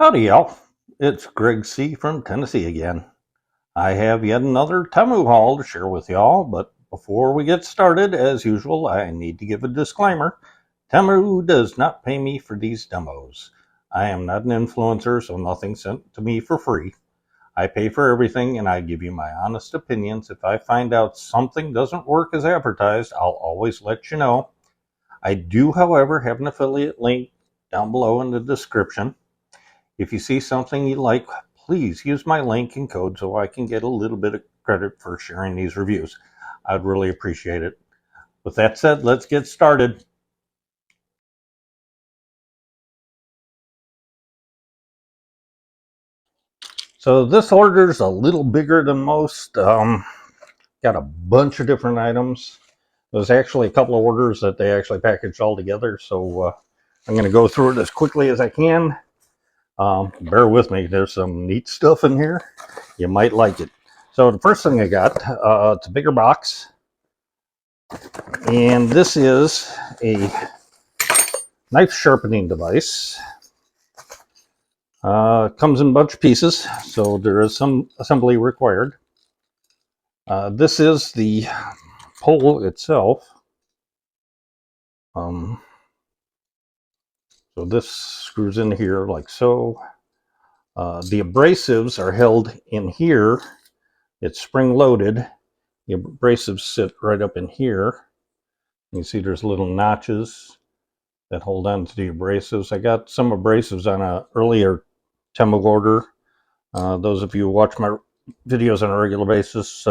Howdy, y'all. It's Greg C. from Tennessee again. I have yet another Temu haul to share with y'all, but before we get started, as usual, I need to give a disclaimer. Temu does not pay me for these demos. I am not an influencer, so nothing's sent to me for free. I pay for everything, and I give you my honest opinions. If I find out something doesn't work as advertised, I'll always let you know. I do, however, have an affiliate link down below in the description. If you see something you like, please use my link and code so I can get a little bit of credit for sharing these reviews. I'd really appreciate it. With that said, let's get started. So this order's a little bigger than most. Got a bunch of different items. There's actually a couple of orders that they actually packaged all together, so I'm going to go through it as quickly as I can. Bear with me, there's some neat stuff in here. You might like it. So the first thing I got, it's a bigger box. And this is a knife sharpening device. Comes in a bunch of pieces, so there is some assembly required. This is the pole itself. So this screws in here like so. The abrasives are held in here. It's spring loaded. The abrasives sit right up in here. You see there's little notches that hold on to the abrasives. I got some abrasives on an earlier Temu order. Those of you who watch my videos on a regular basis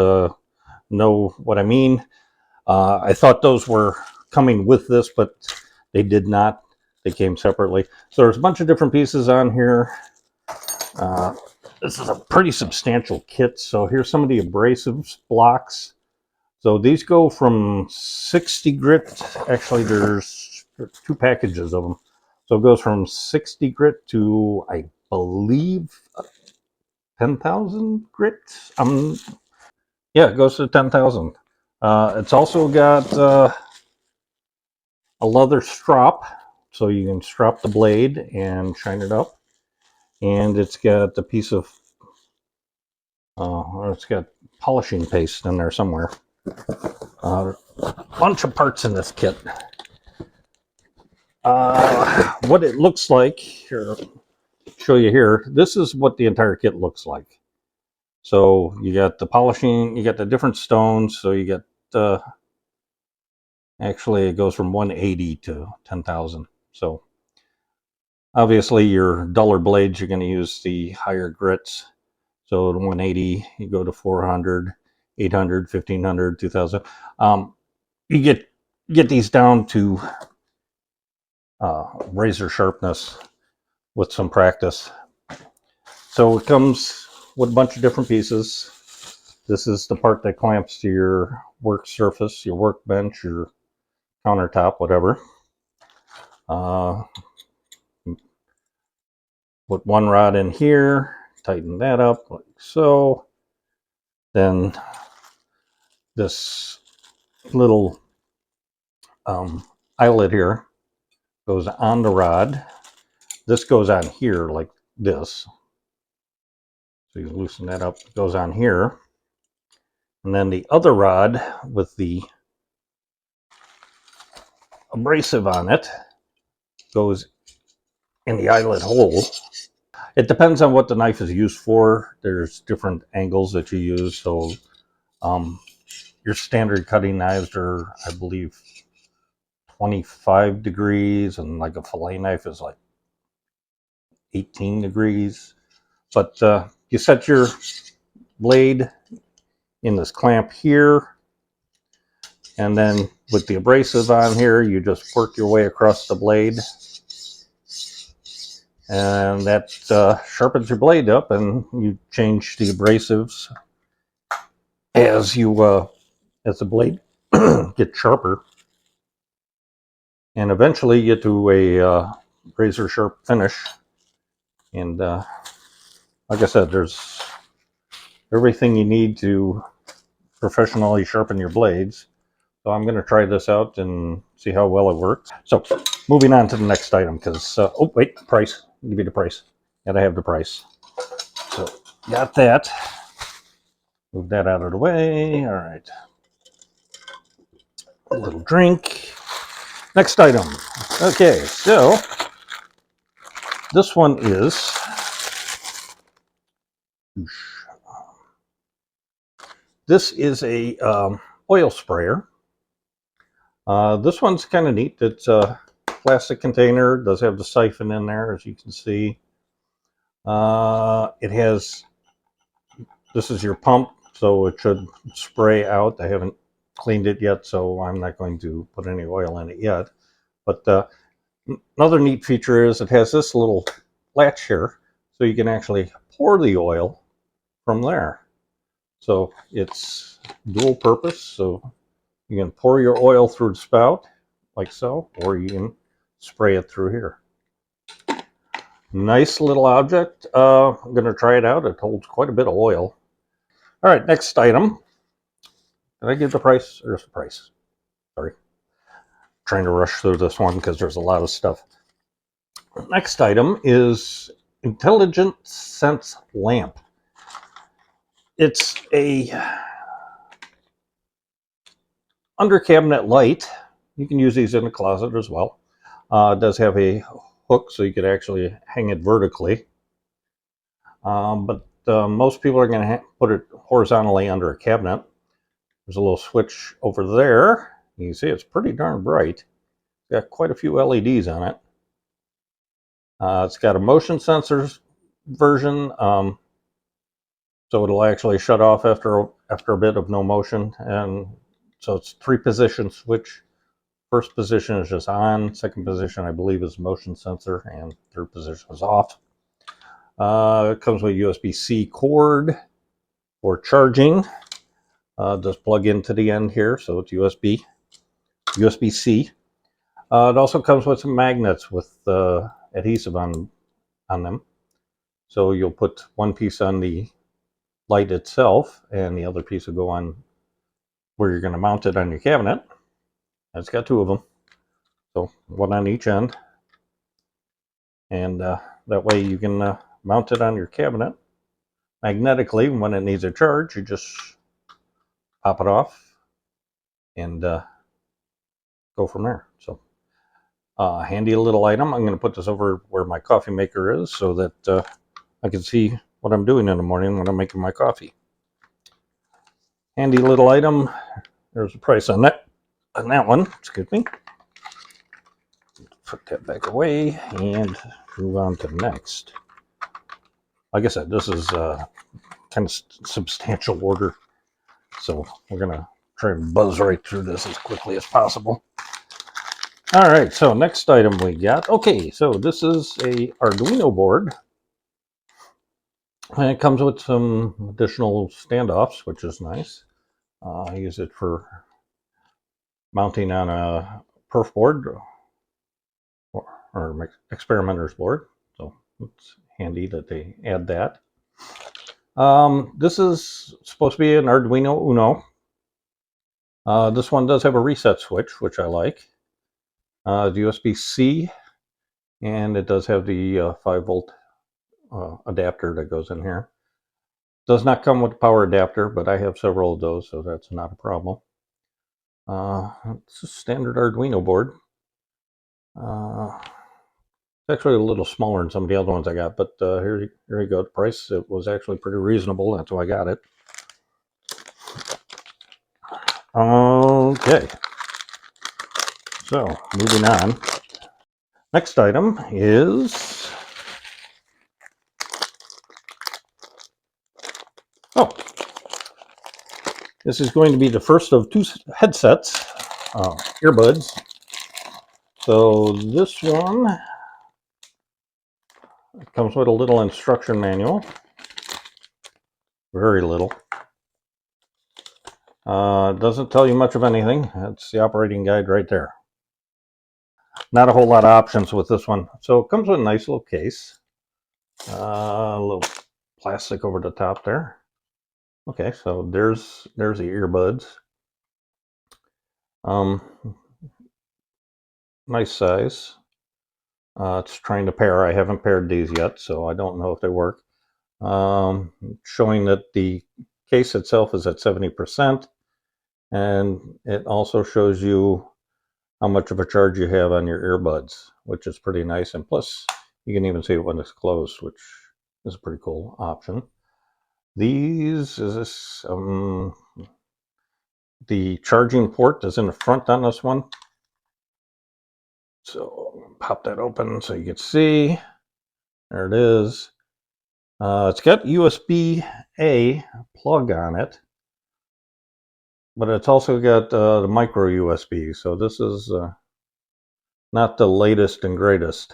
know what I mean. I thought those were coming with this, but they did not. They came separately. So there's a bunch of different pieces on here. This is a pretty substantial kit. So here's some of the abrasives blocks. So these go from 60 grit. Actually, there's 2 packages of them. So it goes from 60 grit to, I believe, 10,000 grit. Yeah, it goes to 10,000. It's also got a leather strop, so you can strap the blade and shine it up. And it's got a piece of, it's got polishing paste in there somewhere. A bunch of parts in this kit. What it looks like, here, show you here. This is what the entire kit looks like. So you got the polishing, you got the different stones. So you get, actually it goes from 180 to 10,000. So obviously your duller blades, you're going to use the higher grits. So the 180, you go to 400, 800, 1500, 2000. You get these down to razor sharpness with some practice. So it comes with a bunch of different pieces. This is the part that clamps to your work surface, your workbench, your countertop, whatever. Put one rod in here, tighten that up like so. Then this little eyelet here goes on the rod. This goes on here like this. So you loosen that up, it goes on here. And then the other rod with the abrasive on it goes in the eyelet hole. It depends on what the knife is used for. There's different angles that you use. So your standard cutting knives are, I believe, 25 degrees, and like a fillet knife is like 18 degrees. But you set your blade in this clamp here, and then with the abrasive on here, you just work your way across the blade, and that sharpens your blade up, and you change the abrasives as you as the blade gets sharper, and eventually you get to a razor sharp finish. And like I said, there's everything you need to professionally sharpen your blades. So I'm going to try this out and see how well it works. So Moving on to the next item, because oh wait, price. I'll give you the price. Gotta have the price. So got that. Move that out of the way. All right. A little drink. Next item. Okay, so this one is a oil sprayer. This one's kind of neat. It's a plastic container. It does have the siphon in there, as you can see. It has, this is your pump, so it should spray out. I haven't cleaned it yet, so I'm not going to put any oil in it yet. But another neat feature is it has this little latch here, so you can actually pour the oil from there. So it's dual purpose, so you can pour your oil through the spout, like so, or you can spray it through here. Nice little object. I'm going to try it out. It holds quite a bit of oil. All right, next item. Did I give the price? There's the price. Sorry. Trying to rush through this one because there's a lot of stuff. Next item is Intelligent Sense Lamp. It's a under cabinet light. You can use these in the closet as well. It does have a hook, so you could actually hang it vertically. But most people are going to put it horizontally under a cabinet. There's a little switch over there. You can see it's pretty darn bright. It's got quite a few LEDs on it. It's got a motion sensors version, so it'll actually shut off after a bit of no motion. And so it's 3-position switch. First position is just on. Second position, I believe, is motion sensor, and third position is off. It comes with a USB-C cord for charging. Just plug into the end here, so it's USB-C. It also comes with some magnets with adhesive on them. So you'll put one piece on the light itself, and the other piece will go on where you're going to mount it on your cabinet. It's got 2 of them, so one on each end. And that way you can mount it on your cabinet magnetically. When it needs a charge, you just pop it off and go from there. So handy little item. I'm going to put this over where my coffee maker is so that I can see what I'm doing in the morning when I'm making my coffee. Handy little item. There's a price on that one. Excuse me. Put that back away and move on to the next. Like I said, this is kind of substantial order, so we're gonna try and buzz right through this as quickly as possible. All right, so next item we got. Okay, so this is a Arduino board, and it comes with some additional standoffs, which is nice. I use it for mounting on a perf board or experimenter's board, so it's handy that they add that. This is supposed to be an Arduino Uno. This one does have a reset switch, which I like. USB-C, and it does have the 5-volt adapter that goes in here. Does not come with a power adapter, but I have several of those, so that's not a problem. It's a standard Arduino board. It's actually a little smaller than some of the other ones I got, but here you go. The price, it was actually pretty reasonable. That's why I got it. Okay. So, moving on. Next item is... Oh. This is going to be the first of 2 headsets, earbuds. So this one comes with a little instruction manual. Very little. Doesn't tell you much of anything. It's the operating guide right there. Not a whole lot of options with this one. So it comes with a nice little case. A little plastic over the top there. Okay, so there's the earbuds. Nice size. It's trying to pair. I haven't paired these yet, so I don't know if they work. Showing that the case itself is at 70%, and it also shows you how much of a charge you have on your earbuds, which is pretty nice. And plus, you can even see it when it's closed, which is a pretty cool option. These is this the charging port is in the front on this one. So pop that open so you can see. There it is. It's got USB-A plug on it, but it's also got the micro USB. So this is not the latest and greatest.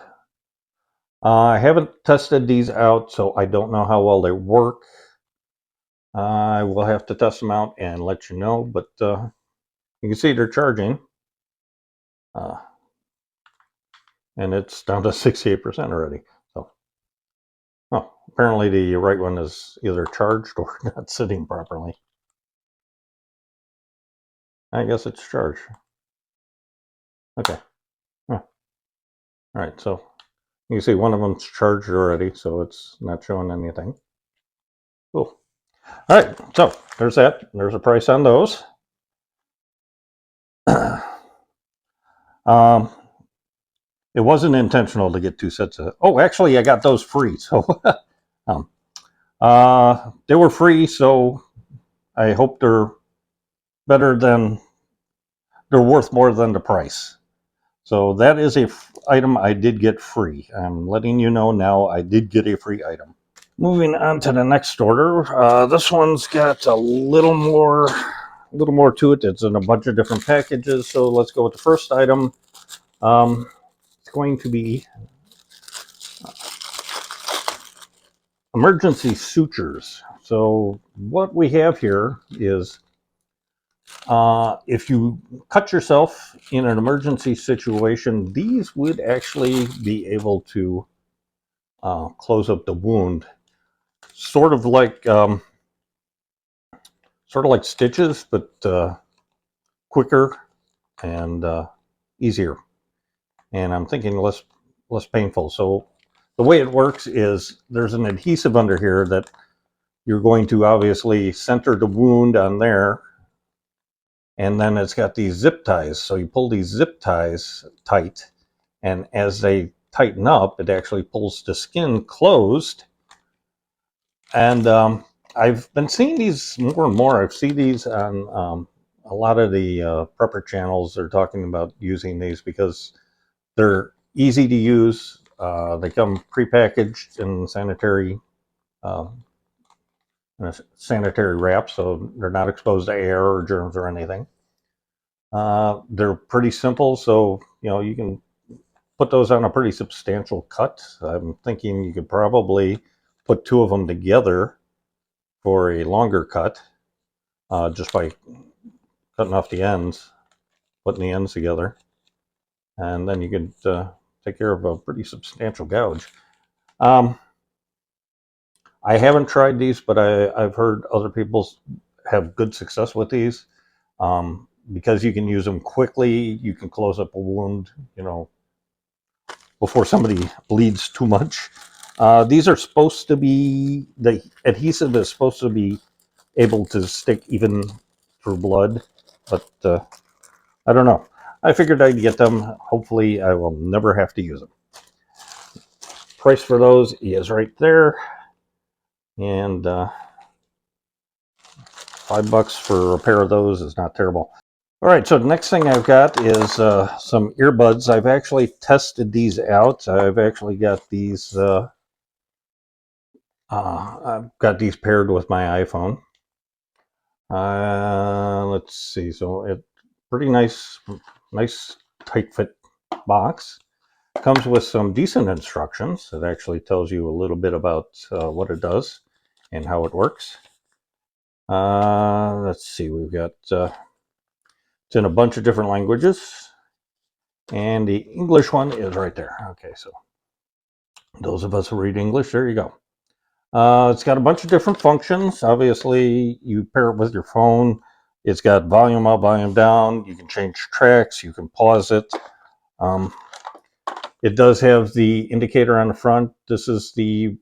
I haven't tested these out, so I don't know how well they work. I will have to test them out and let you know, but you can see they're charging. And it's down to 68% already. So, oh, apparently the right one is either charged or not sitting properly. I guess it's charged. Okay. All right, so you can see one of them's charged already, so it's not showing anything. Cool. All right, so there's that. There's a price on those. It wasn't intentional to get two sets of. Oh, actually, I got those free. So they were free, so I hope they're better than they're worth more than the price. So that is a item I did get free. I'm letting you know now I did get a free item. Moving on to the next order. This one's got a little more to it. It's in a bunch of different packages. So let's go with the first item. It's going to be emergency sutures. So what we have here is if you cut yourself in an emergency situation, these would actually be able to close up the wound, sort of like stitches, but quicker and easier. And I'm thinking less painful. So the way it works is there's an adhesive under here that you're going to obviously center the wound on there. And then it's got these zip ties. So you pull these zip ties tight, and as they tighten up, it actually pulls the skin closed. And I've been seeing these more and more. I've seen these on a lot of the prepper channels. They're talking about using these because they're easy to use. They come prepackaged in sanitary wrap, so they're not exposed to air or germs or anything. They're pretty simple, so you can put those on a pretty substantial cut. I'm thinking you could probably put two of them together for a longer cut, just by cutting off the ends, putting the ends together, and then you could take care of a pretty substantial gouge. I haven't tried these, but I've heard other people have good success with these. Because you can use them quickly, you can close up a wound, before somebody bleeds too much. These are supposed to be, the adhesive is supposed to be able to stick even through blood, but I don't know. I figured I'd get them. Hopefully I will never have to use them. Price for those is right there, and $5 for a pair of those is not terrible. All right, so the next thing I've got is some earbuds. I've actually tested these out. I've actually got these. I've got these paired with my iPhone. Let's see. So it pretty nice tight fit box. Comes with some decent instructions. It actually tells you a little bit about what it does and how it works. Let's see. We've got. It's in a bunch of different languages, and the English one is right there. Okay, so those of us who read English, there you go. It's got a bunch of different functions. Obviously, you pair it with your phone. It's got volume up, volume down. You can change tracks. You can pause it. It does have the indicator on the front. This is the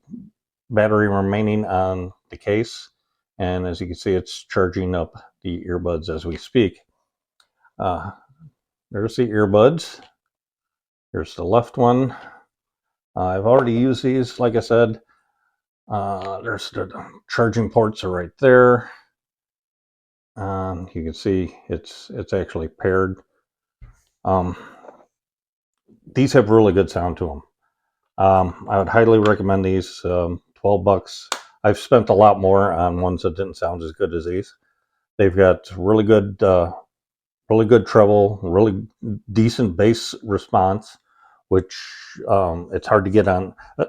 battery remaining on the case, and as you can see, it's charging up the earbuds as we speak. There's the earbuds. Here's the left one. I've already used these, like I said. There's the charging ports are right there. You can see it's actually paired. These have really good sound to them. I would highly recommend these. 12 bucks. I've spent a lot more on ones that didn't sound as good as these. They've got really good treble, really decent bass response, which it's hard to get on a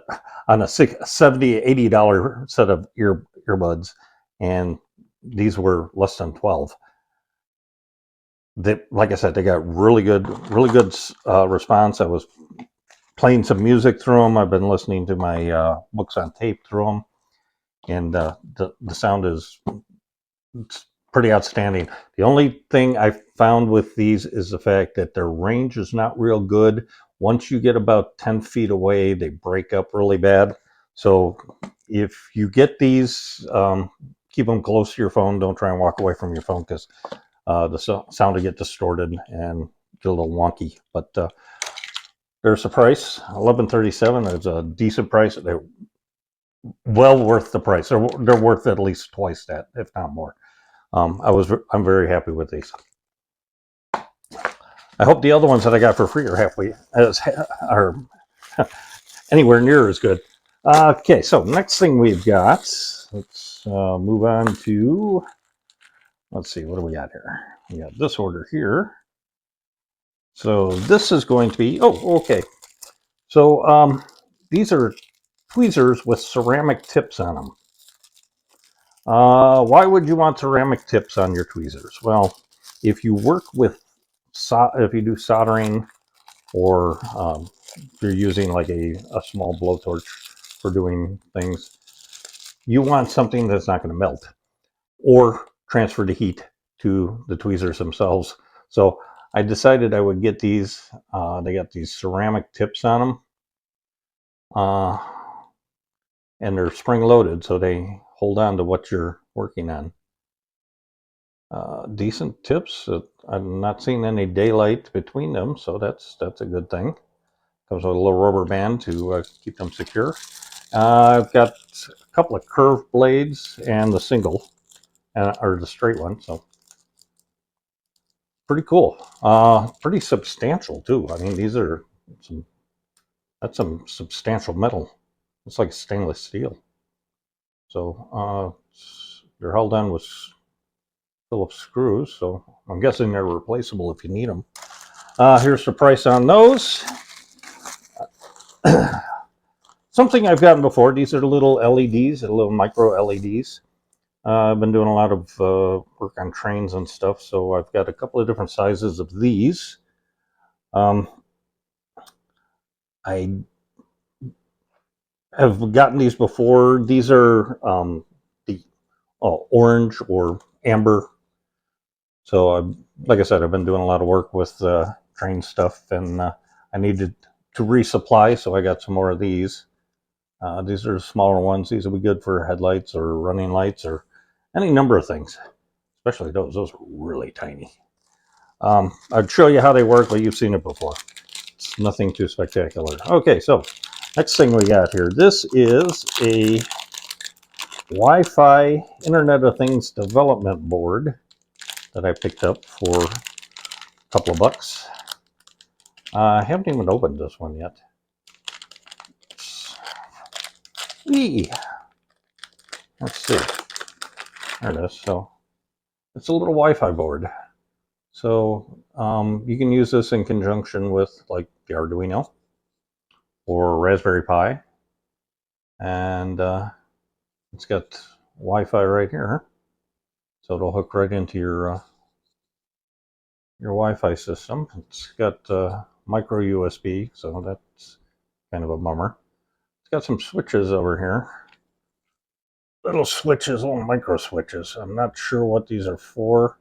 $70, $80 set of earbuds, and these were less than 12. They, like I said, they got really good response. I was playing some music through them. I've been listening to my books on tape through them, and the sound is pretty outstanding. The only thing I found with these is the fact that their range is not real good. Once you get about 10 feet away, they break up really bad. So if you get these, keep them close to your phone. Don't try and walk away from your phone, because the sound will get distorted and get a little wonky. But there's the price, $11.37. It's a decent price. They're well worth the price. They're worth at least twice that, if not more. I'm very happy with these. I hope the other ones that I got for free are anywhere near as good. Okay, so next thing we've got, let's move on to, let's see, what do we got here? We got this order here. So this is going to be, oh, okay. So these are tweezers with ceramic tips on them. Why would you want ceramic tips on your tweezers? Well, if you work with, if you do soldering, or you're using like a small blowtorch for doing things, you want something that's not going to melt or transfer the heat to the tweezers themselves. So I decided I would get these. They got these ceramic tips on them, and they're spring loaded, so they hold on to what you're working on. Decent tips. I'm not seeing any daylight between them, so that's a good thing. Comes with a little rubber band to keep them secure. I've got a couple of curved blades and the single, or the straight one, so pretty cool. Pretty substantial too. I mean, these are that's some substantial metal. It's like stainless steel. So they're held on with Phillips screws, so I'm guessing they're replaceable if you need them. Here's the price on those. Something I've gotten before, these are little LEDs, little micro LEDs. I've been doing a lot of work on trains and stuff, so I've got a couple of different sizes of these. I have gotten these before. These are the orange or amber. So, like I said, I've been doing a lot of work with train stuff, and I needed to resupply, so I got some more of these. These are smaller ones. These will be good for headlights or running lights or any number of things, especially those. Those are really tiny. I'd show you how they work, but you've seen it before. It's nothing too spectacular. Okay, so next thing we got here. This is a Wi-Fi Internet of Things development board that I picked up for a couple of bucks. I haven't even opened this one yet. Let's see. There it is. So it's a little Wi-Fi board. So you can use this in conjunction with like the Arduino or Raspberry Pi, and it's got Wi-Fi right here, so it'll hook right into your Wi-Fi system. It's got micro USB, so that's kind of a bummer. It's got some switches over here, little switches, little micro switches. I'm not sure what these are for.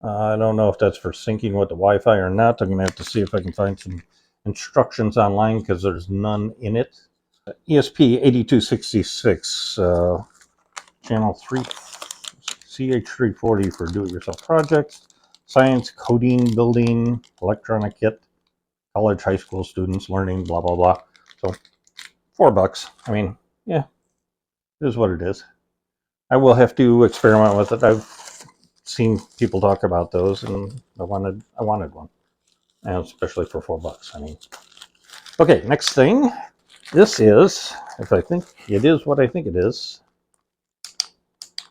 I don't know if that's for syncing with the Wi-Fi or not. I'm going to have to see if I can find some instructions online because there's none in it. ESP8266, channel 3, CH340 for do-it-yourself projects, science, coding, building, electronic kit, college, high school students learning, blah, blah, blah. So $4. I mean, yeah, it is what it is. I will have to experiment with it. I've seen people talk about those, and I wanted one, and especially for $4. I mean, okay, next thing. This is, if I think it is what I think it is.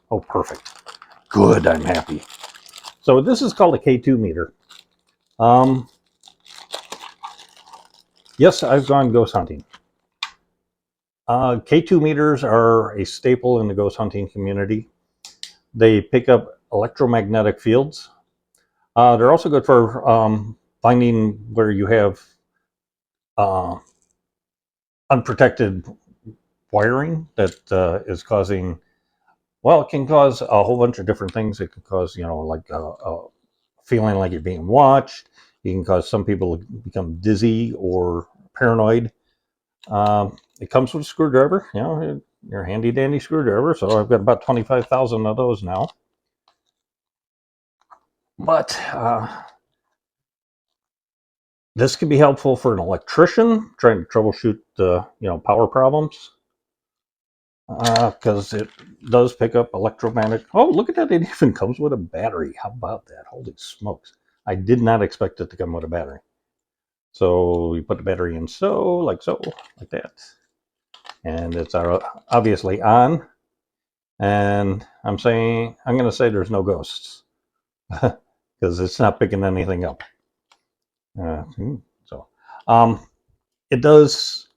Oh, perfect. Good. I'm happy. So this is called a K2 meter. Yes, I've gone ghost hunting. K2 meters are a staple in the ghost hunting community. They pick up electromagnetic fields. They're also good for finding where you have unprotected wiring that is causing, well, it can cause a whole bunch of different things. It can cause, like feeling like you're being watched. It can cause some people to become dizzy or paranoid. It comes with a screwdriver, your handy dandy screwdriver. So I've got about 25,000 of those now. But this can be helpful for an electrician trying to troubleshoot power problems, because it does pick up electromagnetic. Oh, look at that! It even comes with a battery. How about that? Holy smokes! I did not expect it to come with a battery. So you put the battery in like that, and it's obviously on. And I'm going to say there's no ghosts because it's not picking anything up. So it does,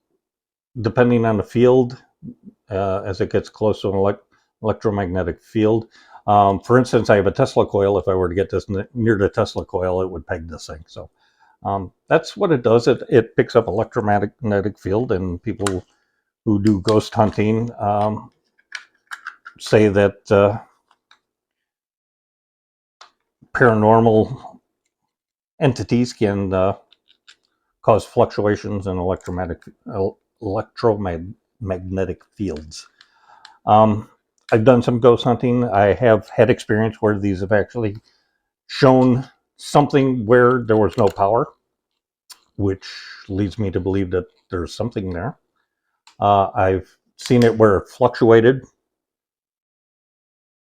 depending on the field, as it gets close to an electromagnetic field. For instance, I have a Tesla coil. If I were to get this near the Tesla coil, it would peg this thing. So that's what it does. It picks up electromagnetic field, and people who do ghost hunting say that paranormal entities can cause fluctuations in electromagnetic fields. I've done some ghost hunting. I have had experience where these have actually shown something where there was no power, which leads me to believe that there's something there. I've seen it where it fluctuated,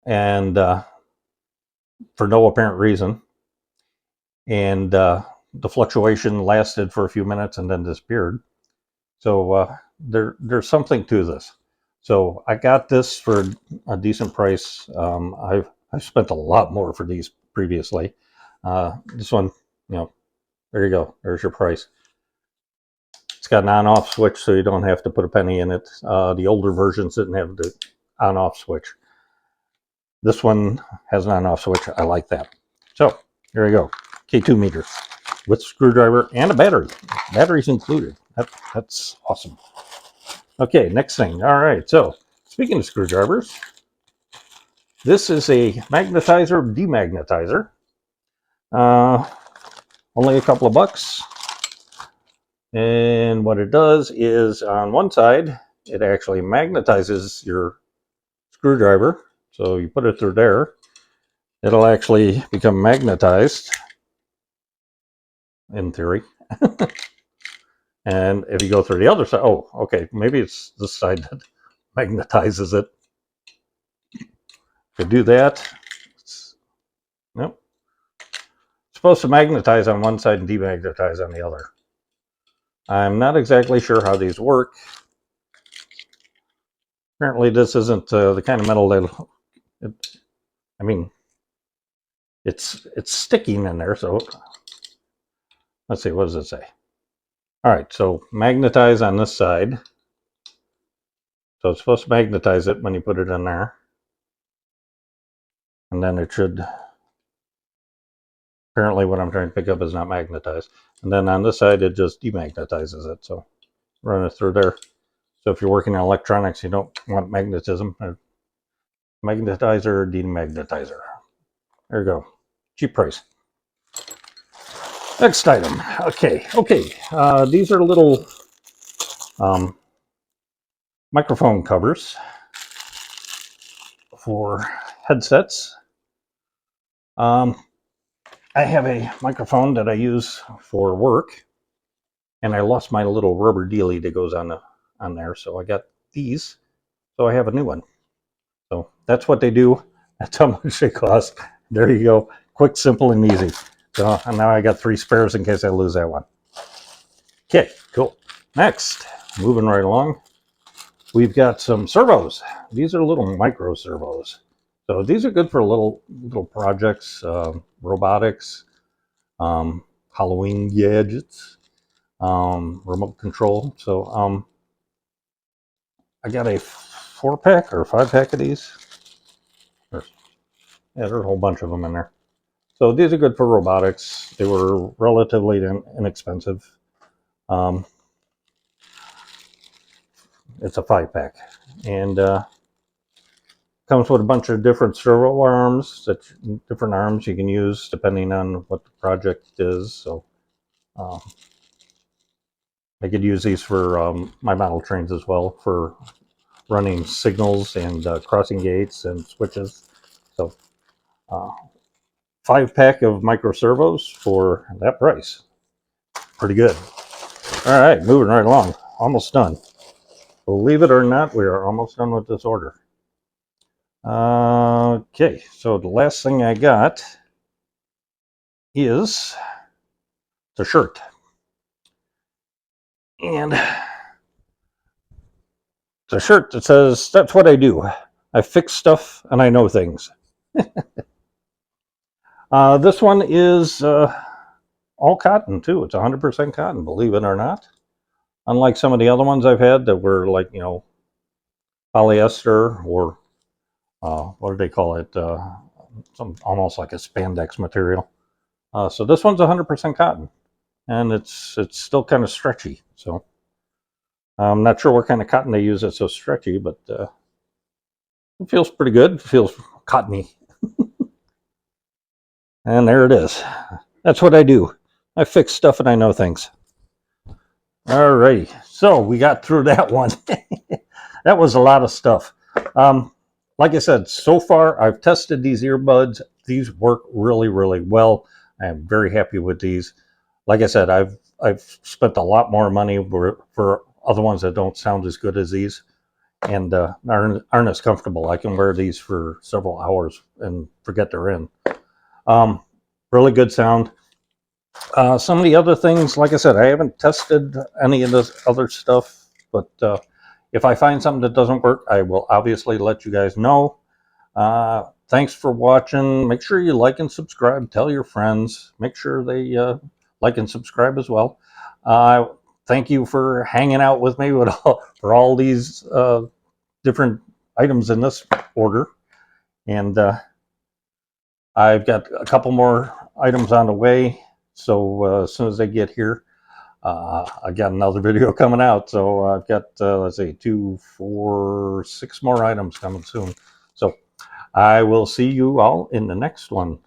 and for no apparent reason, and the fluctuation lasted for a few minutes and then disappeared. So there's something to this. So I got this for a decent price. I've spent a lot more for these previously. This one, there you go. There's your price. It's got an on-off switch, so you don't have to put a penny in it. The older versions didn't have the on-off switch. This one has an on-off switch. I like that. So here we go. K2 meter with screwdriver and a battery. Battery's included. That's awesome. Okay, next thing. All right, so speaking of screwdrivers, this is a magnetizer demagnetizer. Only a couple of bucks. And what it does is, on one side, it actually magnetizes your screwdriver. So you put it through there, it'll actually become magnetized, in theory. And if you go through the other side, oh, okay, maybe it's this side that magnetizes it. To do that, nope. It's supposed to magnetize on one side and demagnetize on the other. I'm not exactly sure how these work. Apparently this isn't the kind of metal that, I mean, it's sticking in there, so let's see, what does it say? All right, so magnetize on this side. So it's supposed to magnetize it when you put it in there. And then it should, apparently what I'm trying to pick up is not magnetized. And then on this side, it just demagnetizes it. So run it through there. So if you're working on electronics, you don't want magnetism. Magnetizer or demagnetizer. There you go. cheap price. Next item. Okay. These are little microphone covers for headsets. I have a microphone that I use for work, and I lost my little rubber dealie that goes on there, so I got these. So I have a new one. So that's what they do. That's how much they cost. There you go. Quick, simple, and easy. So and now I got 3 spares in case I lose that one. Okay, cool. Next, moving right along, we've got some servos. These are little micro servos. So these are good for little projects, robotics, Halloween gadgets, remote control. So I got a 4-pack or 5-pack of these. Yeah, there's a whole bunch of them in there. So these are good for robotics. They were relatively inexpensive. It's a 5-pack, and comes with a bunch of different servo arms, different arms you can use depending on what the project is. So I could use these for my model trains as well, for running signals and crossing gates and switches. So 5-pack of micro servos for that price. Pretty good. All right, moving right along. Almost done. Believe it or not, we are almost done with this order. Okay, so the last thing I got is the shirt. And the shirt that says, "That's what I do. I fix stuff and I know things." This one is all cotton too. It's 100% cotton, believe it or not. Unlike some of the other ones I've had that were like, polyester or what do they call it? Almost like a spandex material. So this one's 100% cotton, and it's still kind of stretchy. So I'm not sure what kind of cotton they use that's so stretchy, but it feels pretty good. It feels cottony. And there it is. That's what I do. I fix stuff and I know things. All right, so we got through that one. That was a lot of stuff. Like I said, so far I've tested these earbuds. These work really, really well. I am very happy with these. Like I said, I've spent a lot more money for other ones that don't sound as good as these, and aren't as comfortable. I can wear these for several hours and forget they're in. Really good sound. Some of the other things, like I said, I haven't tested any of this other stuff, but if I find something that doesn't work, I will obviously let you guys know. Thanks for watching. Make sure you like and subscribe. Tell your friends. Make sure they like and subscribe as well. Thank you for hanging out with me for all these different items in this order. And I've got a couple more items on the way. So as soon as they get here, I got another video coming out. So I've got, let's see, 2, 4, 6 more items coming soon. So I will see you all in the next one.